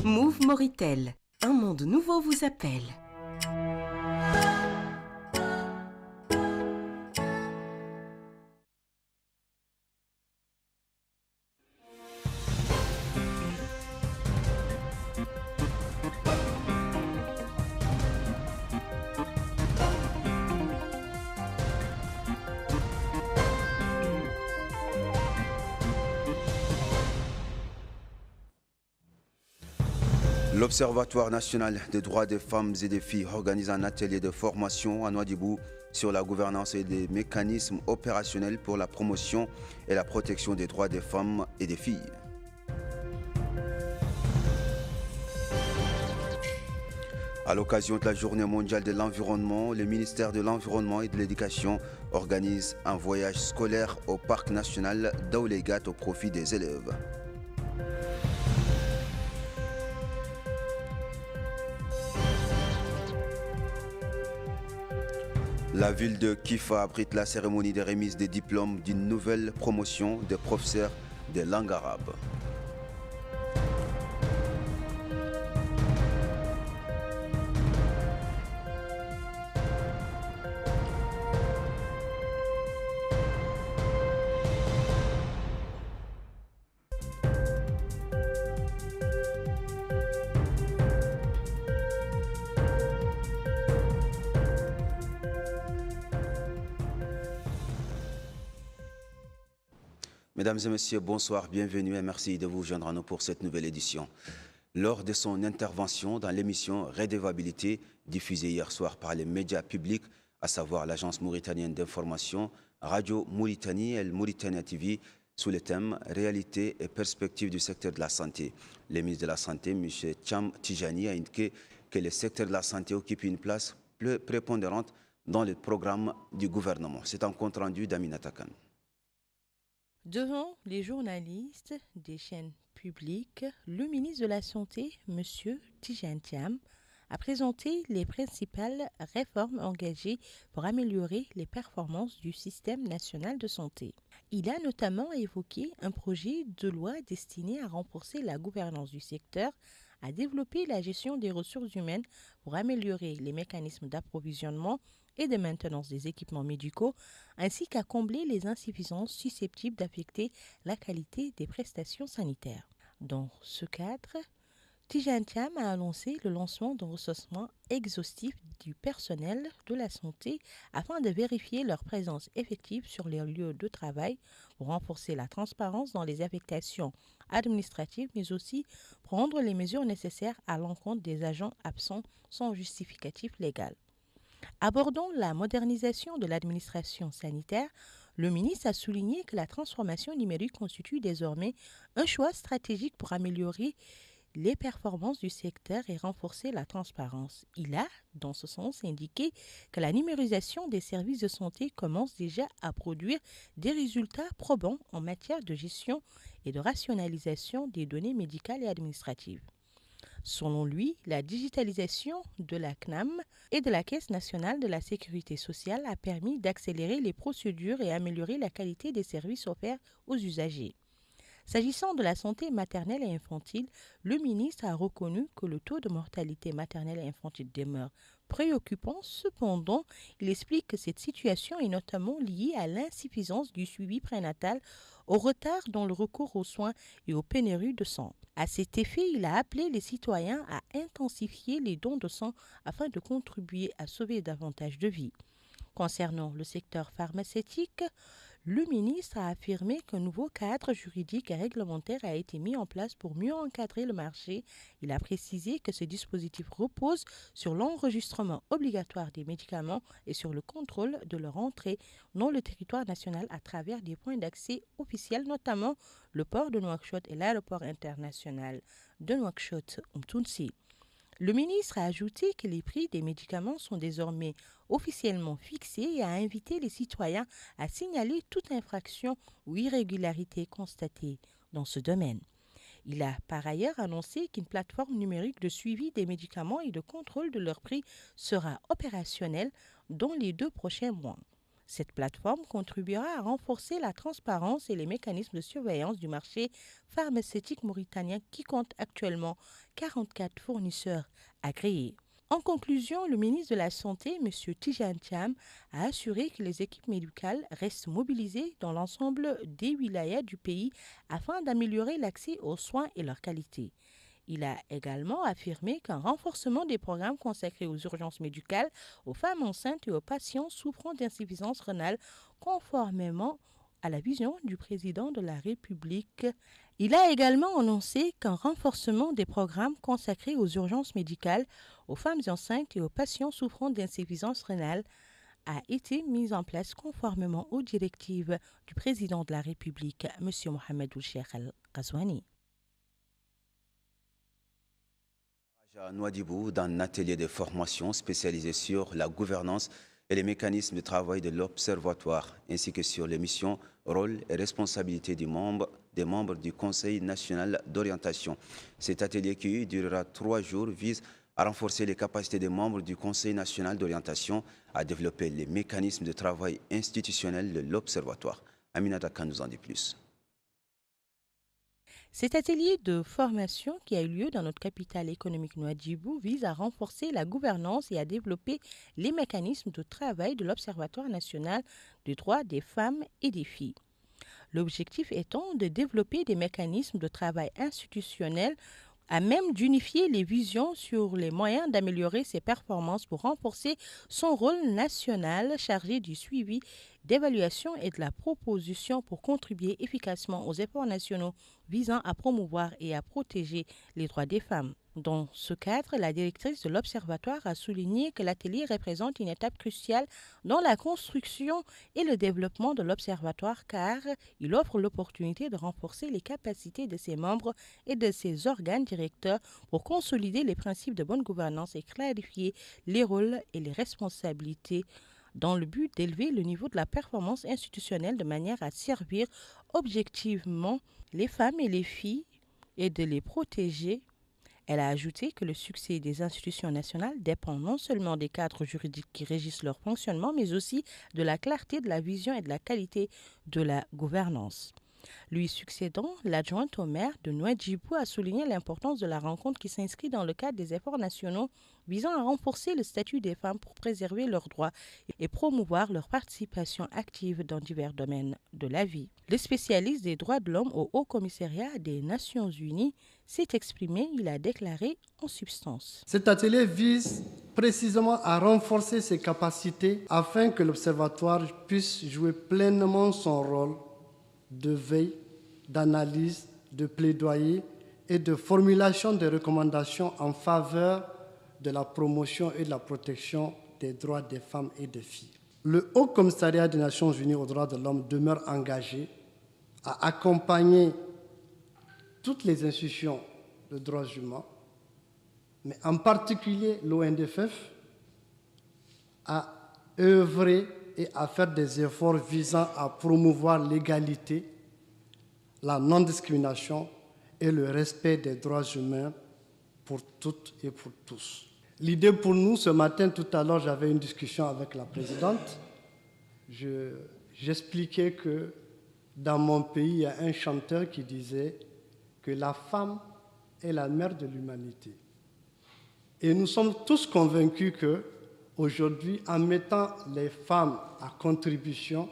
Move Moritel, un monde nouveau vous appelle. L'Observatoire national des droits des femmes et des filles organise un atelier de formation à Nouadhibou sur la gouvernance et les mécanismes opérationnels pour la promotion et la protection des droits des femmes et des filles. À l'occasion de la Journée mondiale de l'environnement, le ministère de l'Environnement et de l'Éducation organise un voyage scolaire au parc national d'Aoulégat au profit des élèves. La ville de Kifa abrite la cérémonie de remise des diplômes d'une nouvelle promotion des professeurs de langue arabe. Mesdames et messieurs, bonsoir, bienvenue et merci de vous joindre à nous pour cette nouvelle édition. Lors de son intervention dans l'émission Redevabilité, diffusée hier soir par les médias publics, à savoir l'agence mauritanienne d'information, Radio Mauritanie et Mauritania TV, sous le thème Réalité et perspectives du secteur de la santé. Le ministre de la Santé, M. Cham Tijani, a indiqué que le secteur de la santé occupe une place plus prépondérante dans le programme du gouvernement. C'est un compte rendu d'Aminata Khan. Devant les journalistes des chaînes publiques, le ministre de la Santé, M. Tidjane Thiam, a présenté les principales réformes engagées pour améliorer les performances du système national de santé. Il a notamment évoqué un projet de loi destiné à renforcer la gouvernance du secteur, à développer la gestion des ressources humaines pour améliorer les mécanismes d'approvisionnement et de maintenance des équipements médicaux, ainsi qu'à combler les insuffisances susceptibles d'affecter la qualité des prestations sanitaires. Dans ce cadre, Tidjane Thiam a annoncé le lancement d'un recensement exhaustif du personnel de la santé afin de vérifier leur présence effective sur les lieux de travail pour renforcer la transparence dans les affectations administratives, mais aussi prendre les mesures nécessaires à l'encontre des agents absents sans justificatif légal. Abordant la modernisation de l'administration sanitaire, le ministre a souligné que la transformation numérique constitue désormais un choix stratégique pour améliorer les performances du secteur et renforcer la transparence. Il a, dans ce sens, indiqué que la numérisation des services de santé commence déjà à produire des résultats probants en matière de gestion et de rationalisation des données médicales et administratives. Selon lui, la digitalisation de la CNAM et de la Caisse nationale de la sécurité sociale a permis d'accélérer les procédures et améliorer la qualité des services offerts aux usagers. S'agissant de la santé maternelle et infantile, le ministre a reconnu que le taux de mortalité maternelle et infantile demeure préoccupant. Cependant, il explique que cette situation est notamment liée à l'insuffisance du suivi prénatal, au retard dans le recours aux soins et aux pénuries de sang. À cet effet, il a appelé les citoyens à intensifier les dons de sang afin de contribuer à sauver davantage de vies. Concernant le secteur pharmaceutique, le ministre a affirmé qu'un nouveau cadre juridique et réglementaire a été mis en place pour mieux encadrer le marché. Il a précisé que ce dispositif repose sur l'enregistrement obligatoire des médicaments et sur le contrôle de leur entrée dans le territoire national à travers des points d'accès officiels, notamment le port de Nouakchott et l'aéroport international de Nouakchott-Umtunsi. Le ministre a ajouté que les prix des médicaments sont désormais officiellement fixés et a invité les citoyens à signaler toute infraction ou irrégularité constatée dans ce domaine. Il a par ailleurs annoncé qu'une plateforme numérique de suivi des médicaments et de contrôle de leur prix sera opérationnelle dans les 2 prochains mois. Cette plateforme contribuera à renforcer la transparence et les mécanismes de surveillance du marché pharmaceutique mauritanien qui compte actuellement 44 fournisseurs agréés. En conclusion, le ministre de la Santé, M. Tidjane Thiam, a assuré que les équipes médicales restent mobilisées dans l'ensemble des wilayas du pays afin d'améliorer l'accès aux soins et leur qualité. Il a également affirmé qu'un renforcement des programmes consacrés aux urgences médicales, aux femmes enceintes et aux patients souffrant d'insuffisance rénale, conformément à la vision du président de la République. Il a également annoncé qu'un renforcement des programmes consacrés aux urgences médicales, aux femmes enceintes et aux patients souffrant d'insuffisance rénale a été mis en place conformément aux directives du président de la République, M. Mohamed Ould-Cheikh Al-Ghazouani. À Nouadhibou, dans un atelier de formation spécialisé sur la gouvernance et les mécanismes de travail de l'Observatoire, ainsi que sur les missions, rôles et responsabilités des membres du Conseil national d'orientation. Cet atelier qui durera 3 jours vise à renforcer les capacités des membres du Conseil national d'orientation, à développer les mécanismes de travail institutionnels de l'Observatoire. Aminata Khan nous en dit plus. Cet atelier de formation qui a eu lieu dans notre capitale économique Nouadhibou vise à renforcer la gouvernance et à développer les mécanismes de travail de l'Observatoire national des droits des femmes et des filles. L'objectif étant de développer des mécanismes de travail institutionnels à même d'unifier les visions sur les moyens d'améliorer ses performances pour renforcer son rôle national chargé du suivi, d'évaluation et de la proposition pour contribuer efficacement aux efforts nationaux visant à promouvoir et à protéger les droits des femmes. Dans ce cadre, la directrice de l'Observatoire a souligné que l'atelier représente une étape cruciale dans la construction et le développement de l'Observatoire car il offre l'opportunité de renforcer les capacités de ses membres et de ses organes directeurs pour consolider les principes de bonne gouvernance et clarifier les rôles et les responsabilités dans le but d'élever le niveau de la performance institutionnelle de manière à servir objectivement les femmes et les filles et de les protéger. Elle a ajouté que le succès des institutions nationales dépend non seulement des cadres juridiques qui régissent leur fonctionnement, mais aussi de la clarté de la vision et de la qualité de la gouvernance. Lui succédant, l'adjointe au maire de Nouadhibou a souligné l'importance de la rencontre qui s'inscrit dans le cadre des efforts nationaux visant à renforcer le statut des femmes pour préserver leurs droits et promouvoir leur participation active dans divers domaines de la vie. Le spécialiste des droits de l'homme au Haut Commissariat des Nations Unies s'est exprimé, il a déclaré en substance. Cet atelier vise précisément à renforcer ses capacités afin que l'Observatoire puisse jouer pleinement son rôle de veille, d'analyse, de plaidoyer et de formulation de recommandations en faveur de la promotion et de la protection des droits des femmes et des filles. Le Haut Commissariat des Nations Unies aux droits de l'homme demeure engagé à accompagner toutes les institutions de droits humains, mais en particulier l'ONDFF, à œuvrer et à faire des efforts visant à promouvoir l'égalité, la non-discrimination et le respect des droits humains pour toutes et pour tous. L'idée pour nous, ce matin, tout à l'heure, j'avais une discussion avec la présidente. J'expliquais que dans mon pays, il y a un chanteur qui disait que la femme est la mère de l'humanité. Et nous sommes tous convaincus que aujourd'hui, en mettant les femmes à contribution,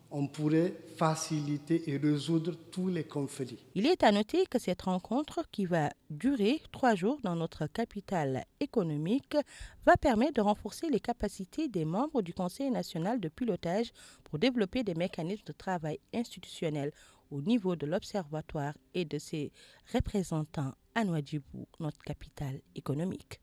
on pourrait faciliter et résoudre tous les conflits. Il est à noter que cette rencontre, qui va durer 3 jours dans notre capitale économique, va permettre de renforcer les capacités des membres du Conseil national de pilotage pour développer des mécanismes de travail institutionnels au niveau de l'Observatoire et de ses représentants à Nouadhibou, notre capitale économique.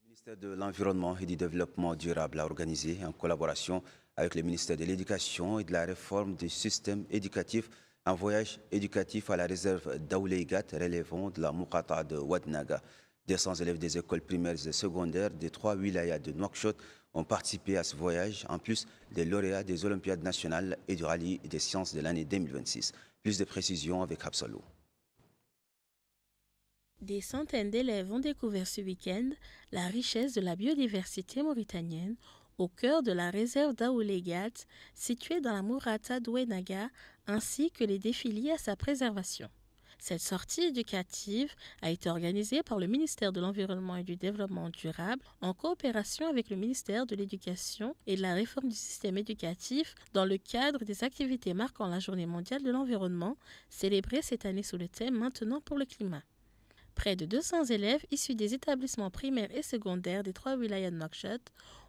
Le ministère de l'Environnement et du Développement durable a organisé, en collaboration avec le ministère de l'Éducation et de la Réforme du système éducatif, un voyage éducatif à la réserve d'Aouleigat, relevant de la Moukata de Ouadnaga. 200 élèves des écoles primaires et secondaires des 3 wilayas de Nouakchott ont participé à ce voyage, en plus des lauréats des Olympiades nationales et du rallye des sciences de l'année 2026. Plus de précisions avec Habsalou. Des centaines d'élèves ont découvert ce week-end la richesse de la biodiversité mauritanienne au cœur de la réserve d'Aoulegat, située dans la Mourata d'Ouenaga, ainsi que les défis liés à sa préservation. Cette sortie éducative a été organisée par le ministère de l'Environnement et du Développement durable en coopération avec le ministère de l'Éducation et de la réforme du système éducatif dans le cadre des activités marquant la Journée mondiale de l'environnement, célébrée cette année sous le thème Maintenant pour le climat. Près de 200 élèves issus des établissements primaires et secondaires des 3 wilayas de Nouakchott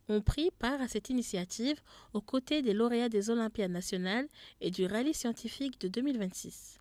ont pris part à cette initiative aux côtés des lauréats des Olympiades nationales et du rallye scientifique de 2026.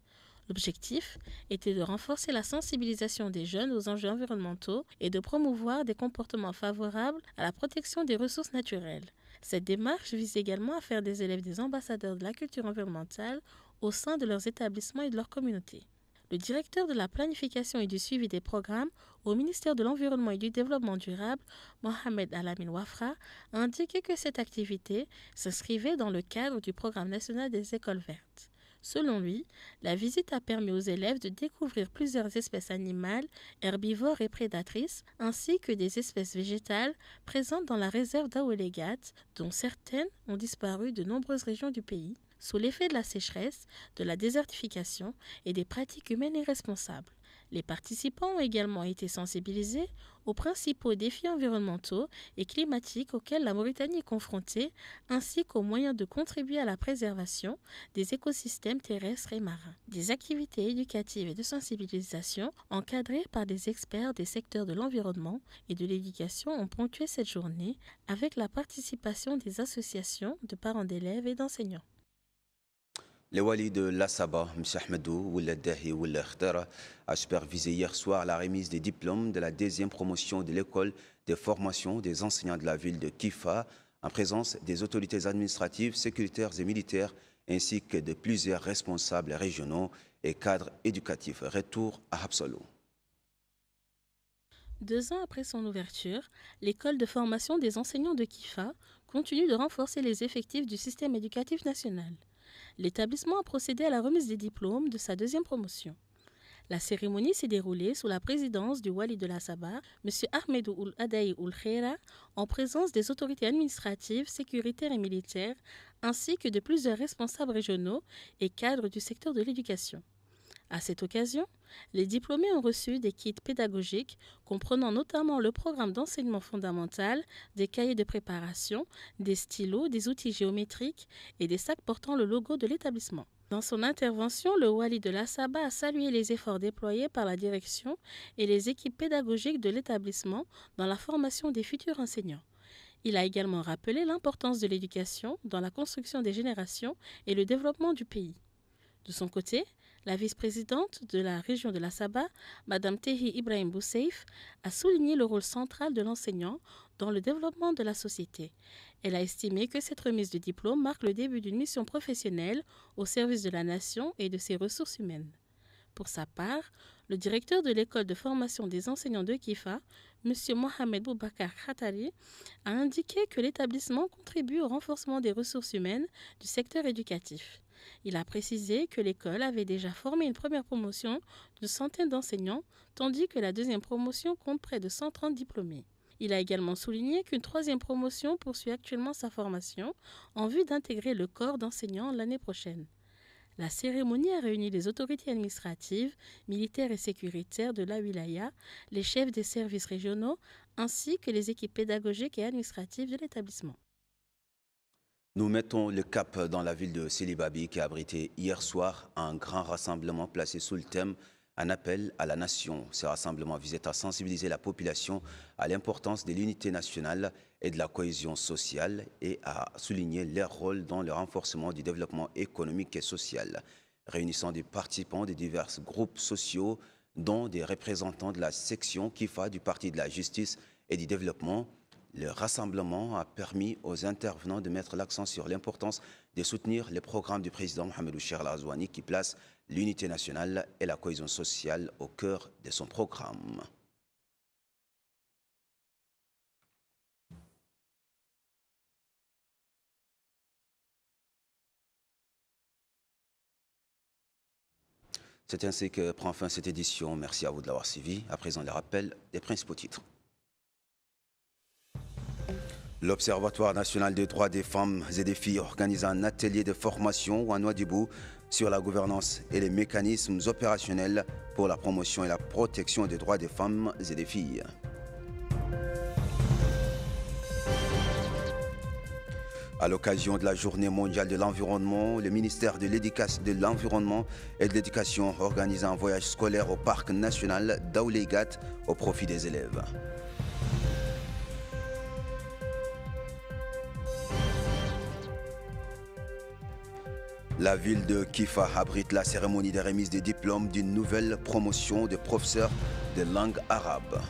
L'objectif était de renforcer la sensibilisation des jeunes aux enjeux environnementaux et de promouvoir des comportements favorables à la protection des ressources naturelles. Cette démarche vise également à faire des élèves des ambassadeurs de la culture environnementale au sein de leurs établissements et de leur communauté. Le directeur de la planification et du suivi des programmes au ministère de l'Environnement et du Développement durable, Mohamed Alamin Wafra, a indiqué que cette activité s'inscrivait dans le cadre du programme national des écoles vertes. Selon lui, la visite a permis aux élèves de découvrir plusieurs espèces animales, herbivores et prédatrices, ainsi que des espèces végétales présentes dans la réserve d'Aoulegat, dont certaines ont disparu de nombreuses régions du pays, sous l'effet de la sécheresse, de la désertification et des pratiques humaines irresponsables. Les participants ont également été sensibilisés aux principaux défis environnementaux et climatiques auxquels la Mauritanie est confrontée, ainsi qu'aux moyens de contribuer à la préservation des écosystèmes terrestres et marins. Des activités éducatives et de sensibilisation encadrées par des experts des secteurs de l'environnement et de l'éducation ont ponctué cette journée avec la participation des associations de parents d'élèves et d'enseignants. Le wali de l'Assaba, M. Ahmedou Ouladdahi Ouladkhara, a supervisé hier soir la remise des diplômes de la 2e promotion de l'école de formation des enseignants de la ville de Kifa, en présence des autorités administratives, sécuritaires et militaires, ainsi que de plusieurs responsables régionaux et cadres éducatifs. Retour à Habsalo. 2 ans après son ouverture, l'école de formation des enseignants de Kifa continue de renforcer les effectifs du système éducatif national. L'établissement a procédé à la remise des diplômes de sa 2e promotion. La cérémonie s'est déroulée sous la présidence du Wali de l'Assaba, M. Ahmedou Ouladdahi Ouladkhara, en présence des autorités administratives, sécuritaires et militaires, ainsi que de plusieurs responsables régionaux et cadres du secteur de l'éducation. À cette occasion, les diplômés ont reçu des kits pédagogiques comprenant notamment le programme d'enseignement fondamental, des cahiers de préparation, des stylos, des outils géométriques et des sacs portant le logo de l'établissement. Dans son intervention, le Wali de l'Assaba a salué les efforts déployés par la direction et les équipes pédagogiques de l'établissement dans la formation des futurs enseignants. Il a également rappelé l'importance de l'éducation dans la construction des générations et le développement du pays. De son côté, la vice-présidente de la région de l'Assaba, Mme Tehi Ibrahim Bousseif, a souligné le rôle central de l'enseignant dans le développement de la société. Elle a estimé que cette remise de diplôme marque le début d'une mission professionnelle au service de la nation et de ses ressources humaines. Pour sa part, le directeur de l'école de formation des enseignants de Kifa, M. Mohamed Boubacar Khatari, a indiqué que l'établissement contribue au renforcement des ressources humaines du secteur éducatif. Il a précisé que l'école avait déjà formé une première promotion d'une centaine d'enseignants, tandis que la 2e promotion compte près de 130 diplômés. Il a également souligné qu'une 3e promotion poursuit actuellement sa formation en vue d'intégrer le corps d'enseignants l'année prochaine. La cérémonie a réuni les autorités administratives, militaires et sécuritaires de la wilaya, les chefs des services régionaux, ainsi que les équipes pédagogiques et administratives de l'établissement. Nous mettons le cap dans la ville de Silibabi qui a abrité hier soir un grand rassemblement placé sous le thème « Un appel à la nation ». Ce rassemblement visait à sensibiliser la population à l'importance de l'unité nationale et de la cohésion sociale et à souligner leur rôle dans le renforcement du développement économique et social, réunissant des participants de divers groupes sociaux, dont des représentants de la section Kifa du Parti de la Justice et du Développement. Le rassemblement a permis aux intervenants de mettre l'accent sur l'importance de soutenir les programmes du président Mohamed Ould Ghazouani qui place l'unité nationale et la cohésion sociale au cœur de son programme. C'est ainsi que prend fin cette édition. Merci à vous de l'avoir suivi. À présent, le rappel des principaux titres. L'Observatoire national des droits des femmes et des filles organise un atelier de formation à Nouadhibou sur la gouvernance et les mécanismes opérationnels pour la promotion et la protection des droits des femmes et des filles. À l'occasion de la Journée mondiale de l'environnement, le ministère de l'Environnement et de l'Éducation organise un voyage scolaire au parc national d'Aouleigat au profit des élèves. La ville de Kifa abrite la cérémonie de remise des diplômes d'une nouvelle promotion de professeurs de langue arabe.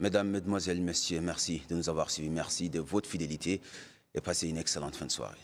Mesdames, Mesdemoiselles, Messieurs, merci de nous avoir suivis. Merci de votre fidélité et passez une excellente fin de soirée.